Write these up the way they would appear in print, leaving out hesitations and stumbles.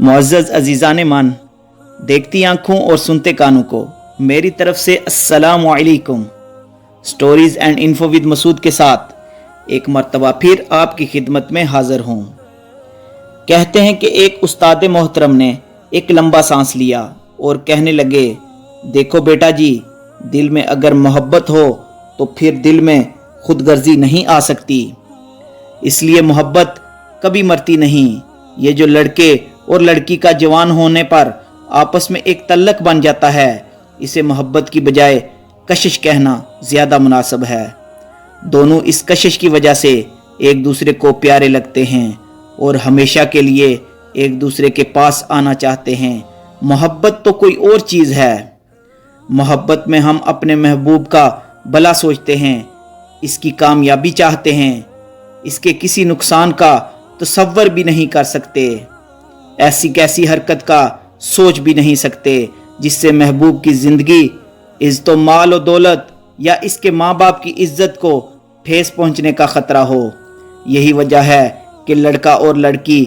मुअज़्ज़ज़ अज़ीज़ान मान, देखती आंखों और सुनते कानों को मेरी तरफ से अस्सलामु अलैकुम। Stories and info with Masood के साथ एक मर्तबा फिर आपकी खिदमत में हाज़िर हूँ। कहते हैं कि एक उस्ताद मोहतरम ने एक लंबा सांस लिया और कहने लगे, देखो बेटा जी, दिल में अगर मोहब्बत हो तो फिर दिल में खुदगर्जी नहीं आ सकती, इसलिए मोहब्बत कभी मरती नहीं। ये जो लड़के और लड़की का जवान होने पर आपस में एक तल्लक बन जाता है, इसे मोहब्बत की बजाय कशिश कहना ज़्यादा मुनासिब है। दोनों इस कशिश की वजह से एक दूसरे को प्यारे लगते हैं और हमेशा के लिए एक दूसरे के पास आना चाहते हैं। मोहब्बत तो कोई और चीज़ है। मोहब्बत में हम अपने महबूब का भला सोचते हैं, इसकी कामयाबी चाहते हैं, इसके किसी नुकसान का तसव्वुर भी नहीं कर सकते, ऐसी कैसी हरकत का सोच भी नहीं सकते जिससे महबूब की ज़िंदगी, इज़्ज़त माल और दौलत या इसके माँ बाप की इज़्ज़त को ठेस पहुँचने का ख़तरा हो। यही वजह है कि लड़का और लड़की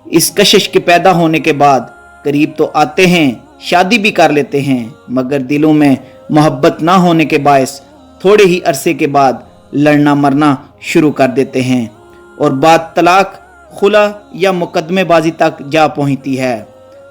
इस कशिश के पैदा होने के बाद करीब तो आते हैं, शादी भी कर लेते हैं, मगर दिलों में मोहब्बत ना होने के बायस थोड़े ही अरसे के बाद लड़ना मरना शुरू कर देते हैं और बात तलाक, खुला या मुकदमेबाजी तक जा पहुंचती है।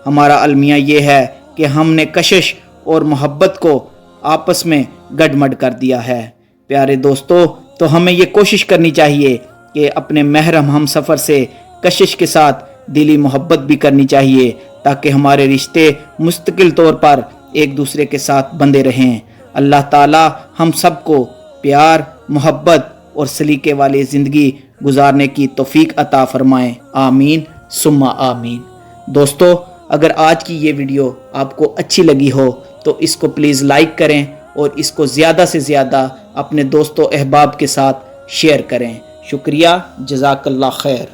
हमारा अलमिया ये है कि हमने कशिश और मोहब्बत को आपस में गड़मड़ कर दिया है। प्यारे दोस्तों, तो हमें ये कोशिश करनी चाहिए कि अपने महरम हम सफ़र से कशिश के साथ दिली मोहब्बत भी करनी चाहिए, ताकि हमारे रिश्ते मुस्तकिल तौर पर एक दूसरे के साथ बंधे रहें। अल्लाह ताला हम सबको प्यार, मोहब्बत और सलीके वाली ज़िंदगी गुजारने की तौफीक अता फरमाएं। आमीन सुम्मा आमीन। दोस्तों, अगर आज की ये वीडियो आपको अच्छी लगी हो तो इसको प्लीज़ लाइक करें और इसको ज़्यादा से ज़्यादा अपने दोस्तों अहबाब के साथ शेयर करें। शुक्रिया, जज़ाकल्लाह खैर।